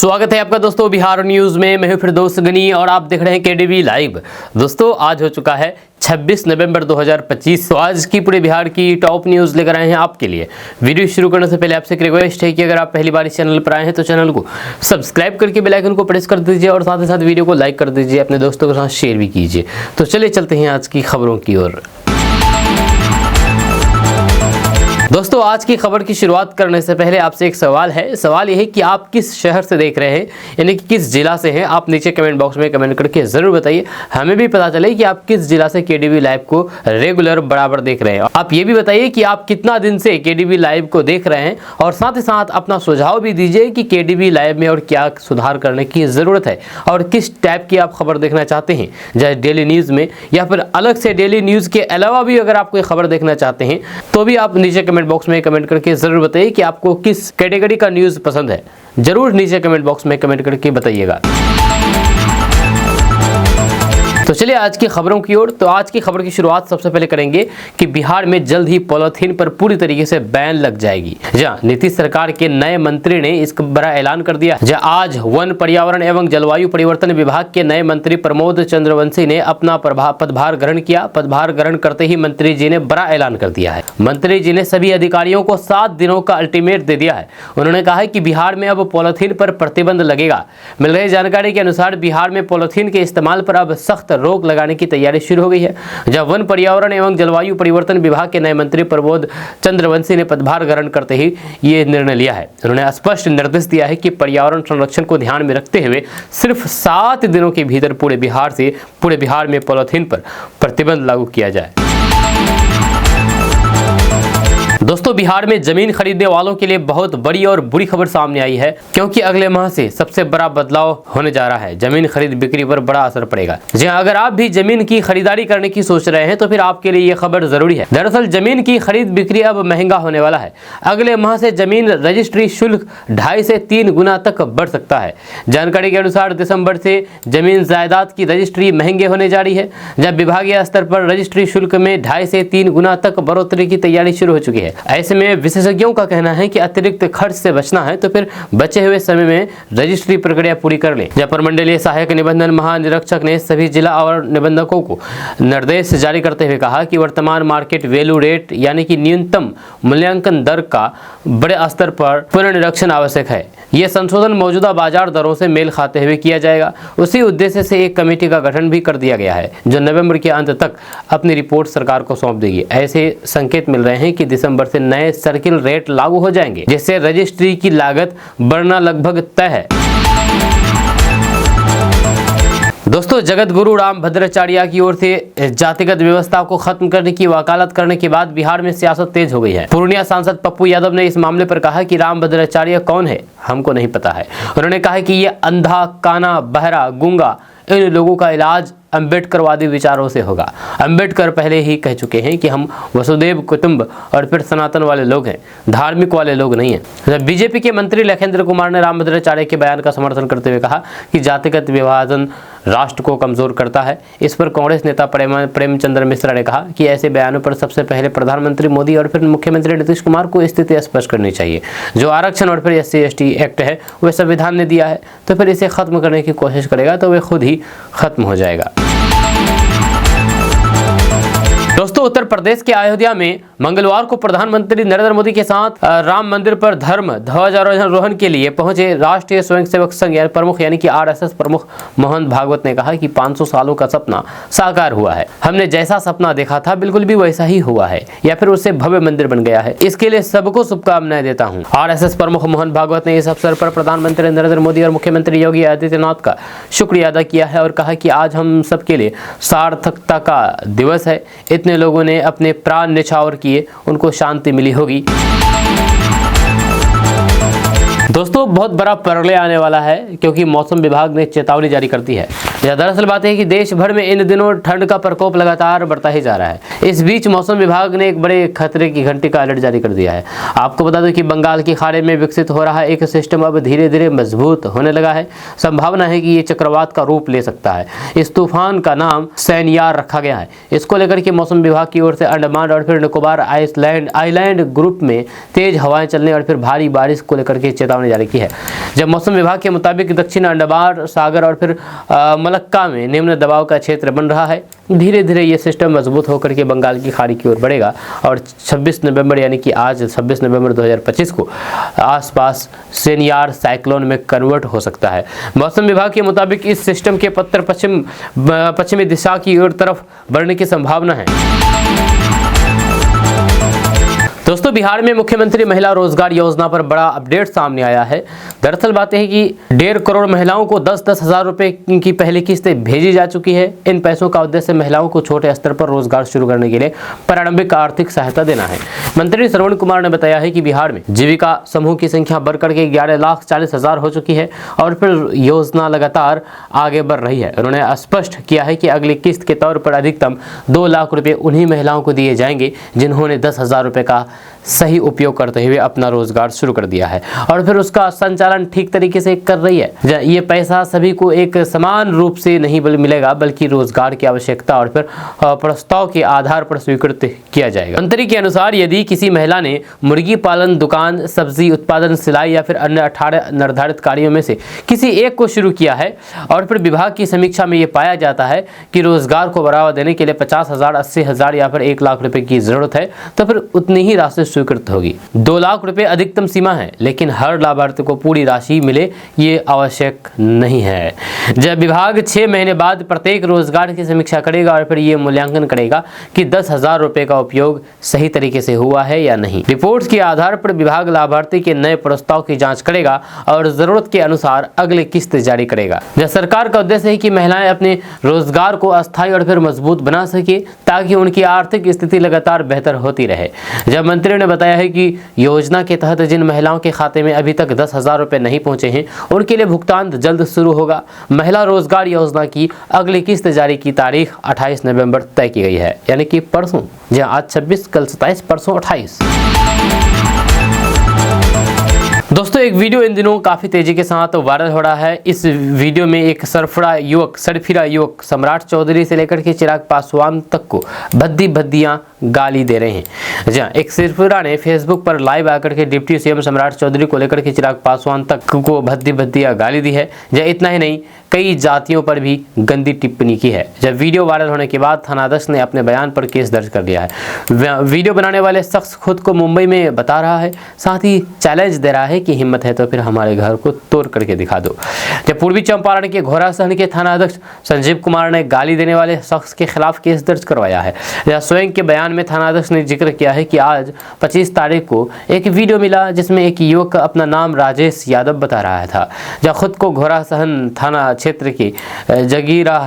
स्वागत है आपका दोस्तों बिहार न्यूज में। मैं हूं फिरदौस गनी और आप देख रहे हैं केडीवी लाइव। दोस्तों आज हो चुका है 26 नवंबर 2025। तो आज की पूरे बिहार की टॉप न्यूज लेकर आए हैं आपके लिए। वीडियो शुरू करने से पहले आपसे एक रिक्वेस्ट है कि अगर आप पहली बार इस चैनल पर आए हैं तो चैनल को सब्सक्राइब करके बेल आइकन को प्रेस कर दीजिए और साथ ही साथ वीडियो को लाइक कर दीजिए, अपने दोस्तों के साथ शेयर भी कीजिए। तो चलिए चलते हैं आज की खबरों की ओर। दोस्तों आज की खबर की शुरुआत करने से पहले आपसे एक सवाल है। सवाल यह है कि आप किस शहर से देख रहे हैं, यानी कि किस जिला से हैं। आप नीचे कमेंट बॉक्स में कमेंट करके जरूर बताइए, हमें भी पता चले कि आप किस जिला से केडीवी लाइव को रेगुलर बराबर देख रहे हैं। आप ये भी बताइए कि आप कितना दिन से केडीवी लाइव को देख रहे हैं और साथ ही साथ अपना सुझाव भी दीजिए कि केडीवी लाइव में और क्या सुधार करने की जरूरत है और किस टाइप की आप खबर देखना चाहते हैं, चाहे डेली न्यूज में या फिर अलग से डेली न्यूज के अलावा भी अगर आप कोई खबर देखना चाहते हैं तो भी आप नीचे कमेंट बॉक्स में कमेंट करके जरूर बताइए कि आपको किस कैटेगरी का न्यूज़ पसंद है। जरूर नीचे कमेंट बॉक्स में कमेंट करके बताइएगा। तो चलिए आज की खबरों की ओर। तो आज की खबर की शुरुआत सबसे पहले करेंगे कि बिहार में जल्द ही पॉलीथीन पर पूरी तरीके से बैन लग जाएगी। जहां नीतीश सरकार के नए मंत्री ने इसका बड़ा ऐलान कर दिया। जहां आज वन, पर्यावरण एवं जलवायु परिवर्तन विभाग के नए मंत्री प्रमोद चंद्रवंशी ने अपना पदभार ग्रहण किया। पदभार ग्रहण करते ही मंत्री जी ने बड़ा ऐलान कर दिया है। मंत्री जी ने सभी अधिकारियों को 7 दिनों का अल्टीमेट दे दिया है। उन्होंने कहा है कि बिहार में अब पॉलीथीन पर प्रतिबंध लगेगा। मिल रही जानकारी के अनुसार बिहार में पॉलीथीन के इस्तेमाल पर अब सख्त रोक लगाने की तैयारी शुरू हो गई है। जब वन, पर्यावरण एवं जलवायु परिवर्तन विभाग के नए मंत्री प्रमोद चंद्रवंशी ने पदभार ग्रहण करते ही ये निर्णय लिया है। उन्होंने स्पष्ट निर्देश दिया है कि पर्यावरण संरक्षण को ध्यान में रखते हुए सिर्फ 7 दिनों के भीतर पूरे बिहार में पॉलीथीन पर प्रतिबंध लागू किया जाए। दोस्तों बिहार में जमीन खरीदने वालों के लिए बहुत बड़ी और बुरी खबर सामने आई है, क्योंकि अगले माह से सबसे बड़ा बदलाव होने जा रहा है। जमीन खरीद बिक्री पर बड़ा असर पड़ेगा। जी हां, अगर आप भी जमीन की खरीदारी करने की सोच रहे हैं तो फिर आपके लिए यह खबर जरूरी है। दरअसल जमीन की खरीद बिक्री अब महंगा होने वाला है। अगले माह से जमीन रजिस्ट्री शुल्क 2.5 से 3 गुना तक बढ़ सकता है। जानकारी के अनुसार दिसंबर से जमीन जायदाद की रजिस्ट्री महंगे होने जा रही है। जब विभागीय स्तर पर रजिस्ट्री शुल्क में 2.5 से 3 गुना तक बढ़ोतरी की तैयारी शुरू हो चुकी है। ऐसे में विशेषज्ञों का कहना है कि अतिरिक्त खर्च से बचना है तो फिर बचे हुए समय में रजिस्ट्री प्रक्रिया पूरी कर लें। जयपुर मंडलीय सहायक निबंधन महानिरीक्षक ने सभी जिला और निबंधकों को निर्देश जारी करते हुए कहा कि वर्तमान मार्केट वैल्यू रेट यानी कि न्यूनतम मूल्यांकन दर का बड़े स्तर पर पुनर्निरीक्षण आवश्यक है। यह संशोधन मौजूदा बाजार दरों से मेल खाते हुए किया जाएगा। उसी उद्देश्य से एक कमेटी का गठन भी कर दिया गया है जो नवंबर के अंत तक अपनी रिपोर्ट सरकार को सौंप देगी। ऐसे संकेत मिल रहे हैं कि दिसंबर से नए सर्किल रेट लागू हो जाएंगे, जिससे रजिस्ट्री की लागत बढ़ना लगभग तय है। दोस्तों जगत गुरु राम भद्राचार्य की ओर से जातिगत व्यवस्था को खत्म करने की वकालत करने के बाद बिहार में सियासत तेज हो गई है। पूर्णिया सांसद पप्पू यादव ने इस मामले पर कहा कि राम भद्राचार्य कौन है हमको नहीं पता है। उन्होंने कहा कि ये अंधा, काना, बहरा, गूंगा इन लोगों का इलाज अम्बेडकरवादी विचारों से होगा। अम्बेडकर पहले ही कह चुके हैं कि हम वसुदेव कुटुंब और फिर सनातन वाले लोग हैं, धार्मिक वाले लोग नहीं हैं। बीजेपी के मंत्री लखेंद्र कुमार ने राम भद्राचार्य के बयान का समर्थन करते हुए कहा कि जातिगत विभाजन राष्ट्र को कमजोर करता है। इस पर कांग्रेस नेता प्रेमचंद्र मिश्रा ने कहा कि ऐसे बयानों पर सबसे पहले प्रधानमंत्री मोदी और फिर मुख्यमंत्री नीतीश कुमार को स्थिति स्पष्ट करनी चाहिए। जो आरक्षण और फिर SC/ST एक्ट है वह संविधान ने दिया है, तो फिर इसे खत्म करने की कोशिश करेगा तो वह खुद ही खत्म हो जाएगा। दोस्तों उत्तर प्रदेश के अयोध्या में मंगलवार को प्रधानमंत्री नरेंद्र मोदी के साथ राम मंदिर पर धर्म ध्वजारोहण के लिए पहुंचे राष्ट्रीय स्वयंसेवक संघ प्रमुख यानी कि RSS प्रमुख मोहन भागवत ने कहा कि 500 सालों का सपना साकार हुआ है। हमने जैसा सपना देखा था बिल्कुल भी वैसा ही हुआ है या फिर उससे भव्य मंदिर बन गया है। इसके लिए सबको शुभकामनाएं देता हूँ। RSS प्रमुख मोहन भागवत ने इस अवसर पर प्रधानमंत्री नरेंद्र मोदी और मुख्यमंत्री योगी आदित्यनाथ का शुक्रिया अदा किया है और कहा कि आज हम सबके लिए सार्थकता का दिवस है। इतने लोगों ने अपने प्राण न्यौछावर किए, उनको शांति मिली होगी। दोस्तों बहुत बड़ा प्रलय आने वाला है, क्योंकि मौसम विभाग ने चेतावनी जारी कर दी है। दरअसल बात है कि देश भर में इन दिनों ठंड का प्रकोप लगातार बढ़ता ही जा रहा है। इस बीच मौसम विभाग ने एक बड़े खतरे की घंटी का अलर्ट जारी कर दिया है। आपको बता दें कि बंगाल की खाड़ी में विकसित हो रहा एक सिस्टम अब धीरे धीरे मजबूत होने लगा है। संभावना है कि ये चक्रवात का रूप ले सकता है। इस तूफान का नाम सैनियार रखा गया है। इसको लेकर के मौसम विभाग की ओर से अंडमान और फिर निकोबार आइलैंड ग्रुप में तेज हवाएं चलने और फिर भारी बारिश को लेकर के चेतावनी चेतावनी जारी की है। जब मौसम विभाग के मुताबिक दक्षिण अंडमान सागर और फिर मलक्का में निम्न दबाव का क्षेत्र बन रहा है। धीरे धीरे ये सिस्टम मजबूत होकर के बंगाल की खाड़ी की ओर बढ़ेगा और 26 नवंबर यानी कि आज 26 नवंबर 2025 को आसपास सेनियार साइक्लोन में कन्वर्ट हो सकता है। मौसम विभाग के मुताबिक इस सिस्टम के उत्तर पश्चिमी दिशा की ओर तरफ बढ़ने की संभावना है। दोस्तों, बिहार में मुख्यमंत्री महिला रोजगार योजना पर बड़ा अपडेट सामने आया है। दरअसल बात है कि 1.5 करोड़ महिलाओं को 10-10 हज़ार रुपए की पहली किस्तें भेजी जा चुकी है। इन पैसों का उद्देश्य महिलाओं को छोटे स्तर पर रोजगार शुरू करने के लिए प्रारंभिक आर्थिक सहायता देना है। मंत्री श्रवण कुमार ने बताया है कि बिहार में जीविका समूह की संख्या बढ़कर के 11,40,000 हो चुकी है और फिर योजना लगातार आगे बढ़ रही है। उन्होंने स्पष्ट किया है कि अगली किस्त के तौर पर अधिकतम 2 लाख रुपए उन्हीं महिलाओं को दिए जाएंगे जिन्होंने 10,000 रुपए का सही उपयोग करते हुए अपना रोजगार शुरू कर दिया है और फिर उसका संचालन ठीक तरीके से कर रही है। ये पैसा सभी को एक समान रूप से नहीं मिलेगा, बल्कि रोजगार की आवश्यकता और फिर प्रस्ताव के आधार पर स्वीकृत किया जाएगा। मंत्री के अनुसार यदि किसी महिला ने मुर्गी पालन, दुकान, सब्जी उत्पादन, सिलाई या फिर अन्य 18 निर्धारित कार्यों में से किसी एक को शुरू किया है और फिर विभाग की समीक्षा में ये पाया जाता है कि रोजगार को बढ़ावा देने के लिए 50,000, 80,000 या फिर 1 लाख रुपए की जरूरत है, तो फिर उतनी ही राशि स्वीकृत होगी। 2 लाख रुपए अधिकतम सीमा है, लेकिन हर लाभार्थी को पूरी राशि मिले ये आवश्यक नहीं है। जब विभाग 6 महीने बाद प्रत्येक रोजगार की समीक्षा करेगा और फिर ये मूल्यांकन करेगा कि 10,000 रुपए का उपयोग सही तरीके से हुआ है या नहीं। रिपोर्ट के आधार पर विभाग लाभार्थी के नए प्रस्ताव की जांच करेगा और जरूरत के अनुसार अगले किस्त जारी करेगा। जब सरकार का उद्देश्य है कि महिलाएं अपने रोजगार को अस्थायी और फिर मजबूत बना सके ताकि उनकी आर्थिक स्थिति लगातार बेहतर होती रहे। जब मंत्री ने बताया है कि योजना के तहत जिन महिलाओं के खाते में अभी तक 10,000 रुपए नहीं पहुंचे हैं उनके लिए भुगतान जल्द शुरू होगा। महिला रोजगार योजना की अगली किस्त जारी की तारीख 28 नवंबर तय की गई है, यानी कि परसों। जहां आज 26, कल 27, परसों 28। दोस्तों, एक वीडियो इन दिनों काफ़ी तेज़ी के साथ वायरल हो रहा है। इस वीडियो में एक सरफिरा युवक सम्राट चौधरी से लेकर के चिराग पासवान तक को भद्दियाँ गाली दे रहे हैं। जहाँ एक सरफिरा ने फेसबुक पर लाइव आकर के डिप्टी सीएम सम्राट चौधरी को लेकर के चिराग पासवान तक को भद्दियाँ गाली दी है। जहाँ इतना ही नहीं, कई जातियों पर भी गंदी टिप्पणी की है। जब वीडियो वायरल होने के बाद थानाध्यक्ष ने अपने बयान पर केस दर्ज कर लिया है। वीडियो बनाने वाले शख्स खुद को मुंबई में बता रहा है, साथ ही चैलेंज दे रहा है कि हिम्मत है तो फिर हमारे घर को तोड़ करके दिखा दो। जब पूर्वी चंपारण के घोड़ासहन के थानाध्यक्ष संजीव कुमार ने गाली देने वाले शख्स के खिलाफ केस दर्ज करवाया है। यह स्वयं के बयान में थानाध्यक्ष ने जिक्र किया है कि आज 25 तारीख को एक वीडियो मिला जिसमें एक युवक अपना नाम राजेश यादव बता रहा था, जहाँ खुद को घोड़ासहन थाना क्षेत्र के जगीरा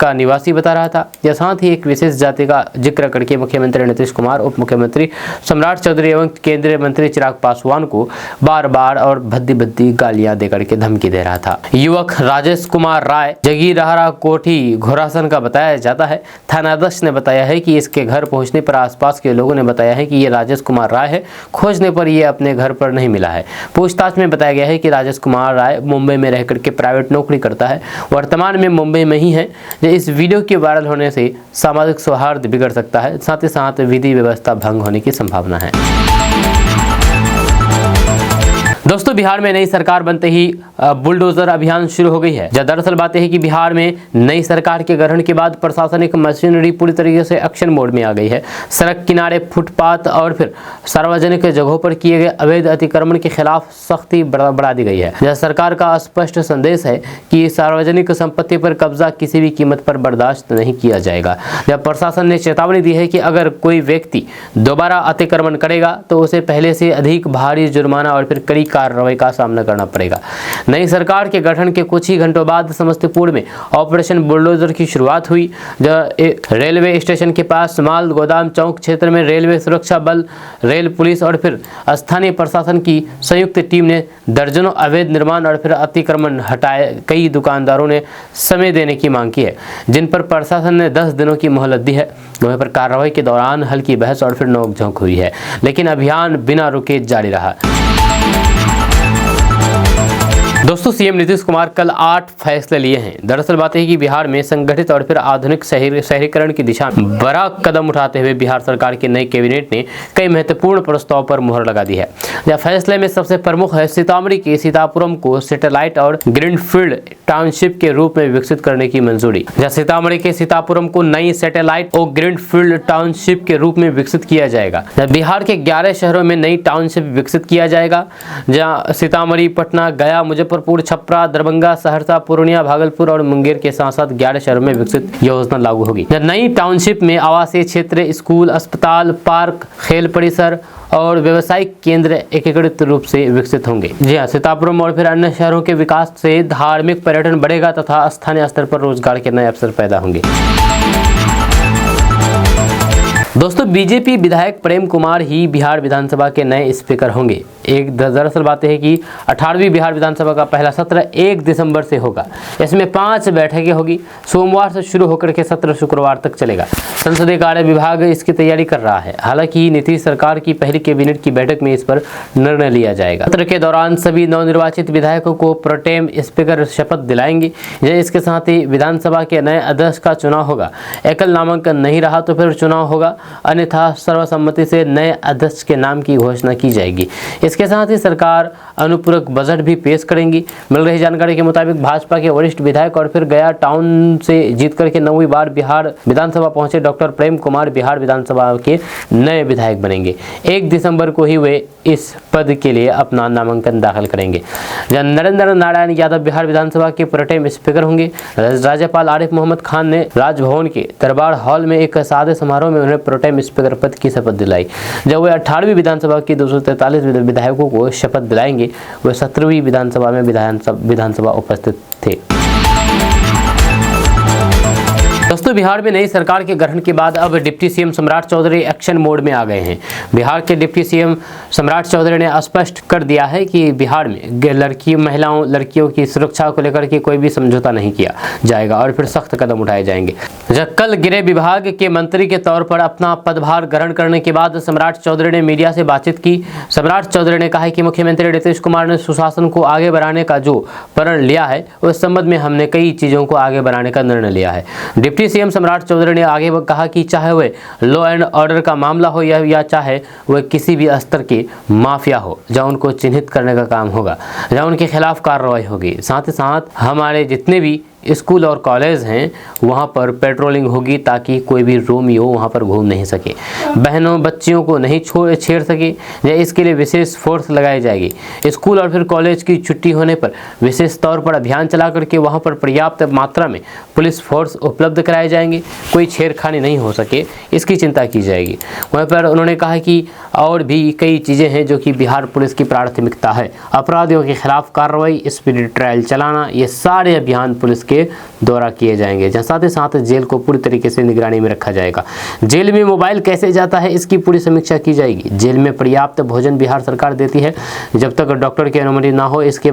का निवासी बता रहा था। यह साथ ही एक विशेष जाति का जिक्र करके मुख्यमंत्री नीतीश कुमार, उप मुख्यमंत्री सम्राट चौधरी एवं केंद्रीय मंत्री चिराग पासवान को बार बार और भद्दी गालियां देकर के धमकी दे रहा था। युवक राजेश कुमार राय जगीरहरा कोठी घोड़ासहन का बताया जाता है। थानाध्यक्ष ने बताया है कि इसके घर पहुंचने पर आसपास के लोगों ने बताया है कि ये राजेश कुमार राय है। खोजने पर ये अपने घर पर नहीं मिला है। पूछताछ में बताया गया है कि राजेश कुमार राय मुंबई में रह करके प्राइवेट नौकरी करता है, वर्तमान में मुंबई में ही है। इस वीडियो के वायरल होने से सामाजिक सौहार्द बिगड़ सकता है, साथ ही साथ विधि व्यवस्था भंग होने की संभावना है। दोस्तों, बिहार में नई सरकार बनते ही बुलडोजर अभियान शुरू हो गई है। दरअसल बात है कि बिहार में नई सरकार के गठन के बाद प्रशासनिक मशीनरी पूरी तरीके से एक्शन मोड में आ गई है। सड़क किनारे, फुटपाथ और फिर सार्वजनिक जगहों पर किए गए अवैध अतिक्रमण के खिलाफ सख्ती बढ़ा दी गई है। यह सरकार का स्पष्ट संदेश है कि सार्वजनिक संपत्ति पर कब्जा किसी भी कीमत पर बर्दाश्त नहीं किया जाएगा। जब प्रशासन ने चेतावनी दी है कि अगर कोई व्यक्ति दोबारा अतिक्रमण करेगा तो उसे पहले से अधिक भारी जुर्माना और फिर कड़ी कार्रवाई का सामना करना पड़ेगा। नई सरकार के गठन के कुछ ही घंटों बाद समस्तीपुर में ऑपरेशन बुलडोजर की शुरुआत हुई। रेलवे स्टेशन के पास माल गोदाम चौक क्षेत्र में रेलवे सुरक्षा बल, रेल पुलिस और फिर स्थानीय प्रशासन की संयुक्त टीम ने दर्जनों अवैध निर्माण और फिर अतिक्रमण हटाए। कई दुकानदारों ने समय देने की मांग की है, जिन पर प्रशासन ने 10 दिनों की मोहलत दी है। वहीं पर कार्रवाई के दौरान हल्की बहस और फिर नोकझोंक हुई है, लेकिन अभियान बिना रुके जारी रहा। दोस्तों सीएम नीतीश कुमार कल 8 फैसले लिए हैं। दरअसल बात है कि बिहार में संगठित और फिर आधुनिक शहरीकरण की दिशा में बड़ा कदम उठाते हुए बिहार सरकार की नई कैबिनेट ने कई महत्वपूर्ण प्रस्ताव पर मुहर लगा दी है। यह फैसले में सबसे प्रमुख है सीतामढ़ी के सीतापुरम को सैटेलाइट और ग्रीनफील्ड टाउनशिप के रूप में विकसित करने की मंजूरी। जहाँ सीतामढ़ी के सीतापुरम को नई सैटेलाइट और ग्रीनफील्ड टाउनशिप के रूप में विकसित किया जाएगा। बिहार के 11 शहरों में नई टाउनशिप विकसित किया जाएगा, जहाँ सीतामढ़ी, पटना, गया, मुजफ्फरपुर, छपरा, दरभंगा, सहरसा, पूर्णिया, भागलपुर और मुंगेर के साथ साथ 11 शहरों में विकसित योजना लागू होगी। नई टाउनशिप में आवासीय क्षेत्र, स्कूल, अस्पताल, पार्क, खेल परिसर और व्यावसायिक केंद्र एकीकृत रूप से विकसित होंगे। जी हाँ, सीतापुरम और फिर अन्य शहरों के विकास से धार्मिक पर्यटन बढ़ेगा तथा स्थानीय स्तर पर रोजगार के नए अवसर पैदा होंगे। दोस्तों बीजेपी विधायक प्रेम कुमार ही बिहार विधानसभा के नए स्पीकर होंगे। दरअसल बात है कि 18वीं बिहार विधानसभा का पहला सत्र 1 दिसंबर से होगा। इसमें 5 बैठकें होगी। सोमवार से शुरू होकर के सत्र शुक्रवार तक चलेगा। संसदीय कार्य विभाग इसकी तैयारी कर रहा है। हालांकि नीतीश सरकार की पहली कैबिनेट की बैठक में इस पर निर्णय लिया जाएगा। सत्र के दौरान सभी नवनिर्वाचित विधायकों को प्रोटेम स्पीकर शपथ दिलाएंगे। इसके साथ ही विधानसभा के नए अध्यक्ष का चुनाव होगा। एकल नामांकन नहीं रहा तो फिर चुनाव होगा, अन्यथा सर्वसम्मति से नए अध्यक्ष के नाम की घोषणा की जाएगी। इसके साथ ही सरकार अनुपूरक बजट भी पेश करेंगी। मिल रही जानकारी के मुताबिक भाजपा के वरिष्ठ विधायक और फिर गया टाउन से जीत करके 9वीं बार बिहार विधानसभा पहुंचे डॉक्टर प्रेम कुमार बिहार विधानसभा के नए विधायक बनेंगे। 1 दिसंबर को ही वे इस पद के लिए अपना नामांकन दाखिल करेंगे। नरेंद्र नारायण यादव बिहार विधानसभा के प्रोटेम स्पीकर होंगे। राज्यपाल आरिफ मोहम्मद खान ने राजभवन के दरबार हॉल में एक सादे समारोह में उन्हें प्रोटेम स्पीकर पद की शपथ दिलाई। जब वे 18वीं विधानसभा की 243 विधायकों को शपथ दिलाएंगे, वे 17वीं विधानसभा में विधानसभा उपस्थित थे। दोस्तों बिहार में नई सरकार के गठन के बाद अब डिप्टी सीएम सम्राट चौधरी एक्शन मोड में आ गए हैं। बिहार के डिप्टी सीएम सम्राट चौधरी ने स्पष्ट कर दिया है कि बिहार में लड़कियों की सुरक्षा को लेकर के कोई भी समझौता नहीं किया जाएगा और फिर सख्त कदम उठाए जाएंगे। जब कल गृह विभाग के मंत्री के तौर पर अपना पदभार ग्रहण करने के बाद सम्राट चौधरी ने मीडिया से बातचीत की। सम्राट चौधरी ने कहा कि मुख्यमंत्री नीतीश कुमार ने सुशासन को आगे बढ़ाने का जो प्रण लिया है, उस संबंध में हमने कई चीजों को आगे बढ़ाने का निर्णय लिया है। डिप्टी सीएम सम्राट चौधरी ने आगे कहा कि चाहे वह लॉ एंड ऑर्डर का मामला हो या चाहे वह किसी भी स्तर के माफिया हो, जहां उनको चिन्हित करने का काम होगा, जहां उनके खिलाफ कार्रवाई होगी। साथ ही साथ हमारे जितने भी स्कूल और कॉलेज हैं वहाँ पर पेट्रोलिंग होगी ताकि कोई भी रोमियो वहाँ पर घूम नहीं सके, बहनों बच्चियों को नहीं छेड़ सके। इसके लिए विशेष फोर्स लगाई जाएगी। स्कूल और फिर कॉलेज की छुट्टी होने पर विशेष तौर पर अभियान चला करके वहाँ पर पर्याप्त मात्रा में पुलिस फोर्स उपलब्ध कराए जाएंगे, कोई छेड़खानी नहीं हो सके, इसकी चिंता की जाएगी। वहाँ पर उन्होंने कहा कि और भी कई चीज़ें हैं जो कि बिहार पुलिस की प्राथमिकता है। अपराधियों के खिलाफ कार्रवाई, स्पीड ट्रायल चलाना, ये सारे अभियान पुलिस के द्वारा किए जाएंगे। साथ ही साथ जेल को पूरी तरीके से निगरानी में रखा जाएगा। जेल में मोबाइल कैसे जाता है, इसकी पूरी समीक्षा की जाएगी। जेल में पर्याप्त भोजन बिहार सरकार देती है, जब तक डॉक्टर की अनुमति ना हो। इसके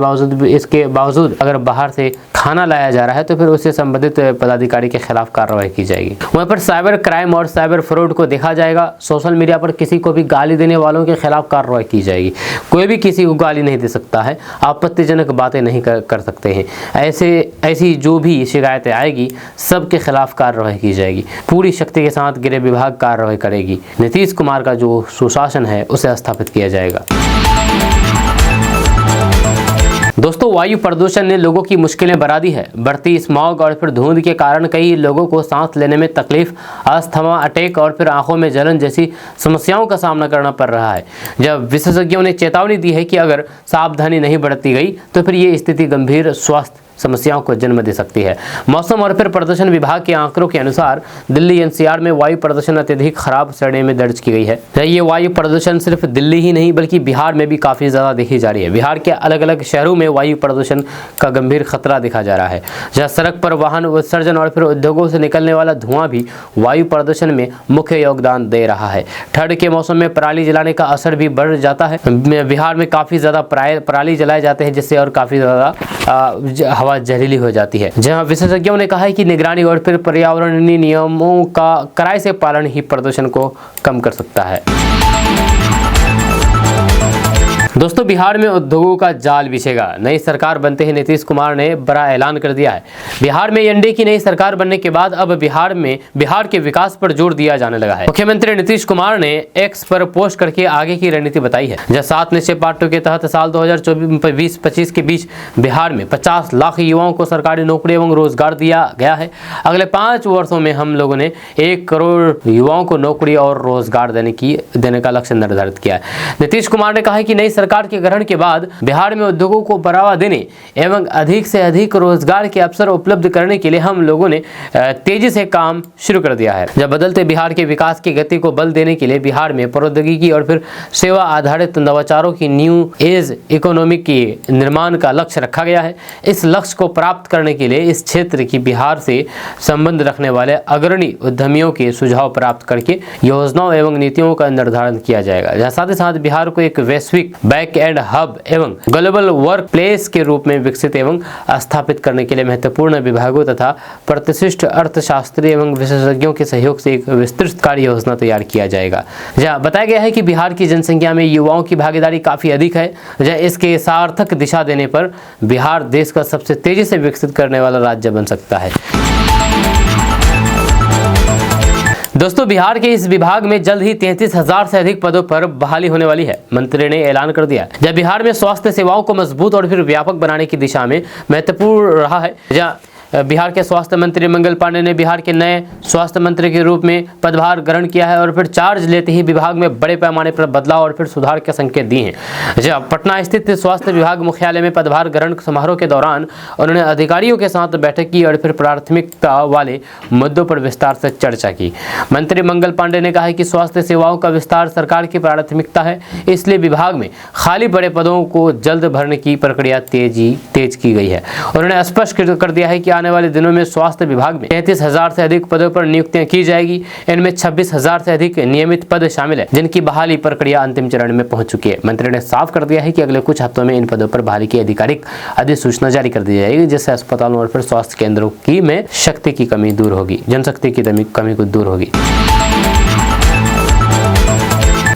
बावजूद अगर बाहर से खाना लाया जा रहा है तो फिर उससे संबंधित पदाधिकारी के खिलाफ कार्रवाई की जाएगी। वहाँ पर साइबर क्राइम और साइबर फ्रॉड को देखा जाएगा। सोशल मीडिया पर किसी को भी गाली देने वालों के खिलाफ कार्रवाई की जाएगी। कोई भी किसी को गाली नहीं दे सकता है, आपत्तिजनक बातें नहीं कर सकते हैं। ऐसी जो भी शिकायतें आएगी सबके खिलाफ कार्रवाई की जाएगी। पूरी शक्ति के साथ गृह विभाग कार्रवाई करेगी। नीतीश कुमार का जो सुशासन है उसे स्थापित किया जाएगा। दोस्तों वायु प्रदूषण ने लोगों की मुश्किलें बढ़ा दी है। बढ़ती स्मॉग और फिर धुंध के कारण कई लोगों को सांस लेने में तकलीफ, अस्थमा अटैक और फिर आंखों में जलन जैसी समस्याओं का सामना करना पड़ रहा है। जब विशेषज्ञों ने चेतावनी दी है कि अगर सावधानी नहीं बरती गई तो फिर ये स्थिति गंभीर स्वास्थ्य समस्याओं को जन्म दे सकती है। मौसम और फिर प्रदूषण विभाग के आंकड़ों के अनुसार दिल्ली एनसीआर में वायु प्रदूषण अत्यधिक खराब श्रेणी में दर्ज की गई है। ये वायु प्रदूषण सिर्फ दिल्ली ही नहीं बल्कि बिहार में भी काफ़ी ज़्यादा देखी जा रही है। बिहार के अलग अलग शहरों में वायु प्रदूषण का गंभीर खतरा देखा जा रहा है। जहाँ सड़क पर वाहन उत्सर्जन और फिर उद्योगों से निकलने वाला धुआं भी वायु प्रदूषण में मुख्य योगदान दे रहा है। ठंड के मौसम में पराली जलाने का असर भी बढ़ जाता है। बिहार में काफ़ी ज़्यादा पराली जलाए जाते हैं, जिससे और काफ़ी ज़्यादा हवा जहरीली हो जाती है। जहां विशेषज्ञों ने कहा है कि निगरानी और फिर पर्यावरणीय नियमों का कड़ाई से पालन ही प्रदूषण को कम कर सकता है। दोस्तों बिहार में उद्योगों का जाल बिछेगा, नई सरकार बनते ही नीतीश कुमार ने बड़ा ऐलान कर दिया है। बिहार में एनडीए की नई सरकार बनने के बाद अब बिहार के विकास पर जोर दिया जाने लगा है। मुख्यमंत्री नीतीश कुमार ने एक्स पर पोस्ट करके आगे की रणनीति बताई है। जब 7 निश्चय पार्ट 2 के तहत साल 2024-25 के बीच बिहार में 50 लाख युवाओं को सरकारी नौकरी एवं रोजगार दिया गया है। अगले 5 वर्षों में हम लोगों ने 1 करोड़ युवाओं को नौकरी और रोजगार देने का लक्ष्य निर्धारित किया है। नीतीश कुमार ने कहा है कि नई सरकार के गठन के बाद बिहार में उद्योगों को बढ़ावा देने एवं अधिक से अधिक रोजगार के अवसर उपलब्ध करने के लिए हम लोगों ने तेजी से काम शुरू कर दिया है। जब बदलते बिहार के विकास की गति को बल देने के लिए बिहार में प्रौद्योगिकी और फिर सेवा आधारित नवाचारों की न्यू एज इकोनॉमी के निर्माण का लक्ष्य रखा गया है। इस लक्ष्य को प्राप्त करने के लिए इस क्षेत्र की बिहार से संबंध रखने वाले अग्रणी उद्यमियों के सुझाव प्राप्त करके योजनाओं एवं नीतियों का निर्धारण किया जाएगा। साथ ही साथ बिहार को एक वैश्विक बैक एंड हब एवं ग्लोबल वर्क प्लेस के रूप में विकसित एवं स्थापित करने के लिए महत्वपूर्ण विभागों तथा प्रतिष्ठित अर्थशास्त्री एवं विशेषज्ञों के सहयोग से एक विस्तृत कार्य योजना तैयार किया जाएगा। जहाँ बताया गया है कि बिहार की जनसंख्या में युवाओं की भागीदारी काफी अधिक है। जहाँ इसके सार्थक दिशा देने पर बिहार देश का सबसे तेजी से विकसित करने वाला राज्य बन सकता है। दोस्तों बिहार के इस विभाग में जल्द ही 33,000 से अधिक पदों पर बहाली होने वाली है। मंत्री ने ऐलान कर दिया। जब बिहार में स्वास्थ्य सेवाओं को मजबूत और फिर व्यापक बनाने की दिशा में महत्वपूर्ण रहा है। जहाँ बिहार के स्वास्थ्य मंत्री मंगल पांडे ने बिहार के नए स्वास्थ्य मंत्री के रूप में पदभार ग्रहण किया है और फिर चार्ज लेते ही विभाग में बड़े पैमाने पर बदलाव और फिर सुधार के संकेत दिए हैं। जब पटना स्थित स्वास्थ्य विभाग मुख्यालय में पदभार ग्रहण समारोह के दौरान उन्होंने अधिकारियों के साथ बैठक की और फिर प्राथमिकता वाले मुद्दों पर विस्तार से चर्चा की। मंत्री मंगल पांडे ने कहा कि स्वास्थ्य सेवाओं का विस्तार सरकार की प्राथमिकता है, इसलिए विभाग में खाली पड़े पदों को जल्द भरने की प्रक्रिया तेज की गई है। उन्होंने स्पष्ट कर दिया है कि आने वाले दिनों में स्वास्थ्य विभाग में 33,000 से अधिक पदों पर नियुक्तियां की जाएगी। इनमें 26,000 से अधिक नियमित पद शामिल है, जिनकी बहाली प्रक्रिया अंतिम चरण में पहुंच चुकी है। मंत्री ने साफ कर दिया है कि अगले कुछ हफ्तों में इन पदों पर बहाली की आधिकारिक अधिसूचना जारी कर दी जाएगी, जिससे अस्पतालों और फिर स्वास्थ्य केंद्रों की में शक्ति की कमी दूर होगी, जनशक्ति की कमी को दूर होगी।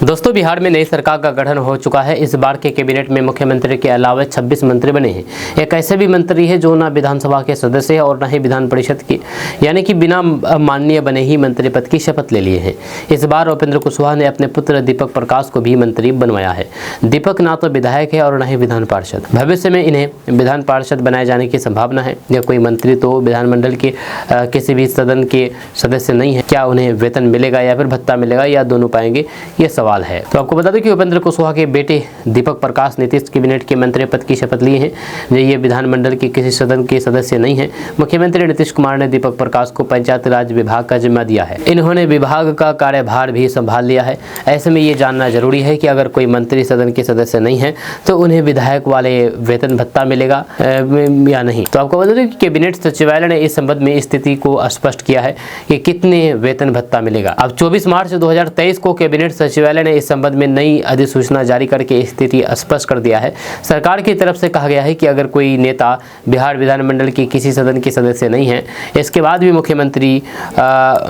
दोस्तों बिहार में नई सरकार का गठन हो चुका है। इस बार के कैबिनेट में मुख्यमंत्री के अलावा 26 मंत्री बने हैं। एक ऐसे भी मंत्री है जो ना विधानसभा के सदस्य है और न ही विधान परिषद के, यानी कि बिना माननीय बने ही मंत्री पद की शपथ ले लिए हैं। इस बार उपेंद्र कुशवाहा ने अपने पुत्र दीपक प्रकाश को भी मंत्री बनवाया है। दीपक ना तो विधायक है और न ही विधान पार्षद। भविष्य में इन्हें विधान पार्षद बनाए जाने की संभावना है। या कोई मंत्री तो विधानमंडल के किसी भी सदन के सदस्य नहीं है। क्या उन्हें वेतन मिलेगा या फिर भत्ता मिलेगा या दोनों पाएंगे, ये सवाल है। तो आपको बता दें कि उपेंद्र कुशवाहा के बेटे दीपक प्रकाश नीतीश कैबिनेट के मंत्री पद की शपथ लिए हैं। ये विधानमंडल के किसी सदन के सदस्य नहीं है। मुख्यमंत्री नीतीश कुमार ने दीपक प्रकाश को पंचायत राज विभाग का जिम्मा दिया है। इन्होंने विभाग का कार्यभार भी संभाल लिया है। ऐसे में ये जानना जरूरी है कि अगर कोई मंत्री सदन के सदस्य नहीं है तो उन्हें विधायक वाले वेतन भत्ता मिलेगा या नहीं। तो आपको बता दें कि कैबिनेट सचिवालय ने इस संबंध में स्थिति को स्पष्ट किया है कि कितने वेतन भत्ता मिलेगा। अब 24 मार्च 2023 को कैबिनेट सचिवालय ने इस संबंध में नई अधिसूचना जारी करके स्थिति स्पष्ट कर दिया है। सरकार की तरफ से कहा गया है कि अगर कोई नेता बिहार विधानमंडल के किसी सदन के सदस्य नहीं है, इसके बाद भी मुख्यमंत्री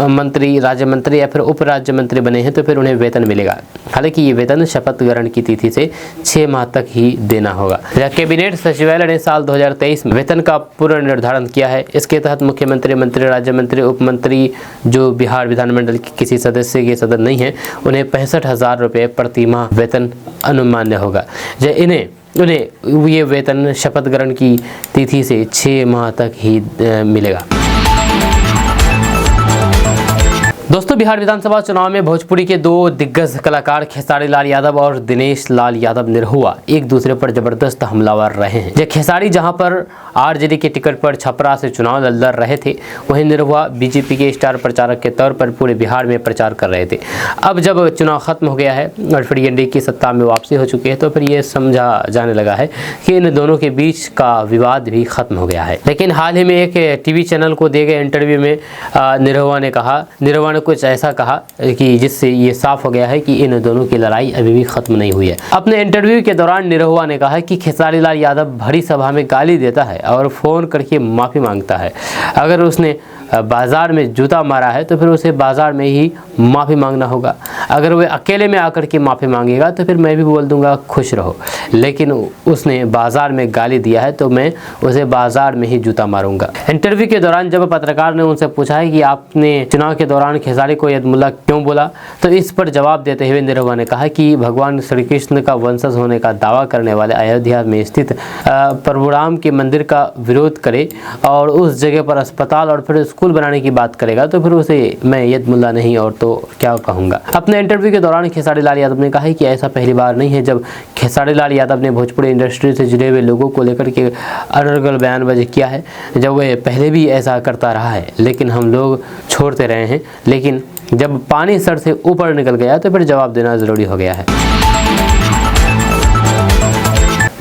मंत्री राज्य मंत्री या फिर उप राज्य मंत्री बने हैं तो फिर उन्हें वेतन मिलेगा। हालांकि ये वेतन शपथ ग्रहण की तिथि से 6 माह तक ही देना होगा। कैबिनेट सचिवालय ने साल 2023 में वेतन का पूर्ण निर्धारण किया है। इसके तहत मुख्यमंत्री मंत्री राज्य मंत्री उप मंत्री जो बिहार विधानमंडल के किसी सदस्य के सदन नहीं है उन्हें 65,000 रुपये प्रति माह वेतन अनुमान्य होगा। उन्हें ये वेतन शपथ ग्रहण की तिथि से 6 माह तक ही मिलेगा। दोस्तों बिहार विधानसभा चुनाव में भोजपुरी के 2 दिग्गज कलाकार खेसारी लाल यादव और दिनेश लाल यादव निरहुआ एक दूसरे पर जबरदस्त हमलावर रहे हैं। खेसारी जहां पर आरजेडी के टिकट पर छपरा से चुनाव लड़ रहे थे, वहीं निरहुआ बीजेपी के स्टार प्रचारक के तौर पर पूरे बिहार में प्रचार कर रहे थे। अब जब चुनाव खत्म हो गया है और फिर एनडीए की सत्ता में वापसी हो चुकी है तो फिर ये समझा जाने लगा है कि इन दोनों के बीच का विवाद भी खत्म हो गया है। लेकिन हाल ही में एक टीवी चैनल को दिए गए इंटरव्यू में निरहुआ ने कुछ ऐसा कहा कि जिससे ये साफ हो गया है कि इन दोनों की लड़ाई अभी भी खत्म नहीं हुई है। अपने इंटरव्यू के दौरान निरहुआ ने कहा कि खेसारी लाल यादव भरी सभा में गाली देता है और फोन करके माफी मांगता है। अगर उसने बाज़ार में जूता मारा है तो फिर उसे बाज़ार में ही माफ़ी मांगना होगा। अगर वह अकेले में आकर के माफ़ी मांगेगा तो फिर मैं भी बोल दूंगा खुश रहो, लेकिन उसने बाज़ार में गाली दिया है तो मैं उसे बाज़ार में ही जूता मारूंगा। इंटरव्यू के दौरान जब पत्रकार ने उनसे पूछा है कि आपने चुनाव के दौरान खेसारी को यदमुल्ला क्यों बोला, तो इस पर जवाब देते हुए निरहुआ ने कहा कि भगवान श्री कृष्ण का वंशज होने का दावा करने वाले अयोध्या में स्थित प्रभु राम के मंदिर का विरोध करे और उस जगह पर अस्पताल और फिर स्कूल बनाने की बात करेगा तो फिर उसे मैं यदमुल्ला नहीं और तो क्या कहूँगा। अपने इंटरव्यू के दौरान खेसारी लाल यादव ने कहा है कि ऐसा पहली बार नहीं है जब खेसारी लाल यादव ने भोजपुरी इंडस्ट्री से जुड़े हुए लोगों को लेकर के अनर्गल बयानबाजी किया है। जब वह पहले भी ऐसा करता रहा है लेकिन हम लोग छोड़ते रहे हैं, लेकिन जब पानी सर से ऊपर निकल गया तो फिर जवाब देना ज़रूरी हो गया है।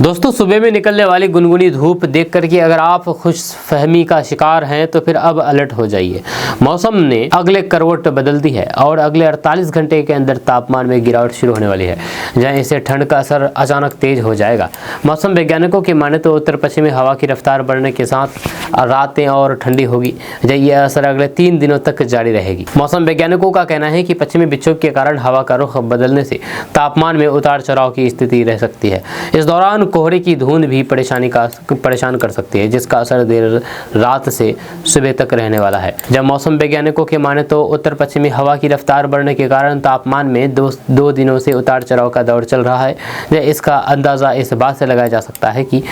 दोस्तों, सुबह में निकलने वाली गुनगुनी धूप देख करके अगर आप खुशफहमी का शिकार हैं तो फिर अब अलर्ट हो जाइए। मौसम ने अगले करवट बदल दी है और अगले 48 घंटे के अंदर तापमान में गिरावट शुरू होने वाली है, जहां इससे ठंड का असर अचानक तेज हो जाएगा। मौसम वैज्ञानिकों की माने तो उत्तर पश्चिमी हवा की रफ्तार बढ़ने के साथ रातें और ठंडी होगी, यह असर अगले 3 दिनों तक जारी रहेगी। मौसम वैज्ञानिकों का कहना है कि पश्चिमी विक्षोभ के कारण हवा का रुख बदलने से तापमान में उतार चढ़ाव की स्थिति रह सकती है। इस दौरान कोहरे की धुंध भी परेशान कर सकती है, जिसका असर देर रात से सुबह तक रहने वाला है। जब मौसम वैज्ञानिकों के माने तो उत्तर पश्चिमी हवा की रफ्तार बढ़ने के कारण तापमान में दो दिनों से उतार चढ़ाव का दौर चल रहा है। इसका अंदाज़ा इस बात से लगाया जा सकता है कि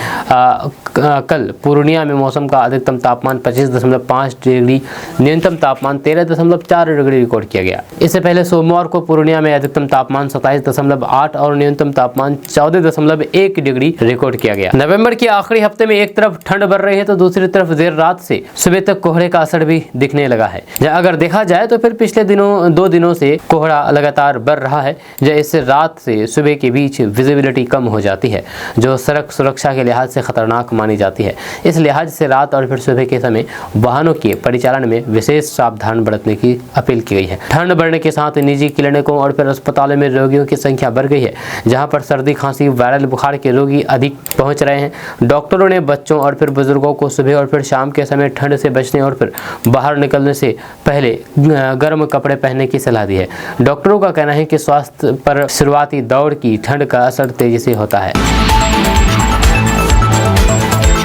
कल पूर्णिया में मौसम का अधिकतम तापमान 25.5 डिग्री, न्यूनतम तापमान 13.4 डिग्री रिकॉर्ड किया गया। इससे पहले सोमवार को पूर्णिया में अधिकतम तापमान 27.8 और न्यूनतम तापमान 14.1 डिग्री रिकॉर्ड किया गया। नवंबर के आखिरी हफ्ते में एक तरफ ठंड बढ़ रही है तो दूसरी तरफ देर रात से सुबह तक कोहरे का असर भी दिखने लगा है। अगर देखा जाए तो फिर पिछले 2 दिनों से कोहरा लगातार बढ़ रहा है, इससे रात से सुबह के बीच विजिबिलिटी कम हो जाती है, जो सड़क सुरक्षा के लिहाज से खतरनाक मानी जाती है। इस लिहाज से रात और फिर सुबह के समय वाहनों के परिचालन में विशेष सावधान बरतने की अपील की गई है। ठंड बढ़ने के साथ निजी क्लिनिकों और फिर अस्पतालों में रोगियों की संख्या बढ़ गई है, जहां पर सर्दी, खांसी, वायरल बुखार के रोगी अधिक पहुंच रहे हैं। डॉक्टरों ने बच्चों और फिर बुजुर्गों को सुबह और फिर शाम के समय ठंड से बचने और फिर बाहर निकलने से पहले गर्म कपड़े पहनने की सलाह दी है। डॉक्टरों का कहना है कि स्वास्थ्य पर शुरुआती दौर की ठंड का असर तेजी से होता है।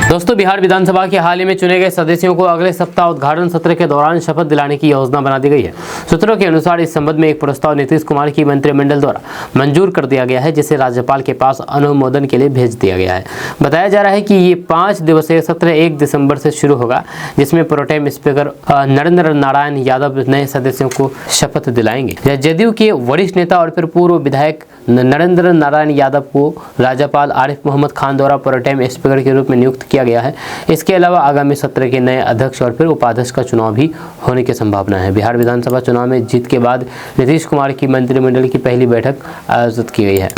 दोस्तों, बिहार विधानसभा के हाल ही में चुने गए सदस्यों को अगले सप्ताह उद्घाटन सत्र के दौरान शपथ दिलाने की योजना बना दी गई है। सूत्रों के अनुसार इस संबंध में एक प्रस्ताव नीतीश कुमार की मंत्रिमंडल द्वारा मंजूर कर दिया गया है, जिसे राज्यपाल के पास अनुमोदन के लिए भेज दिया गया है। बताया जा रहा है कि ये 5 दिवसीय सत्र 1 दिसंबर से शुरू होगा, जिसमें प्रोटेम स्पीकर नरेंद्र नारायण यादव नए सदस्यों को शपथ दिलाएंगे। जदयू के वरिष्ठ नेता और फिर पूर्व विधायक नरेंद्र नारायण यादव को राज्यपाल आरिफ मोहम्मद खान द्वारा प्रोटेम स्पीकर के रूप में नियुक्त किया गया है। इसके अलावा आगामी सत्र के नए अध्यक्ष और फिर उपाध्यक्ष का चुनाव भी होने की संभावना है। बिहार विधानसभा चुनाव में जीत के बाद नीतीश कुमार की मंत्रिमंडल की पहली बैठक आयोजित की गई है।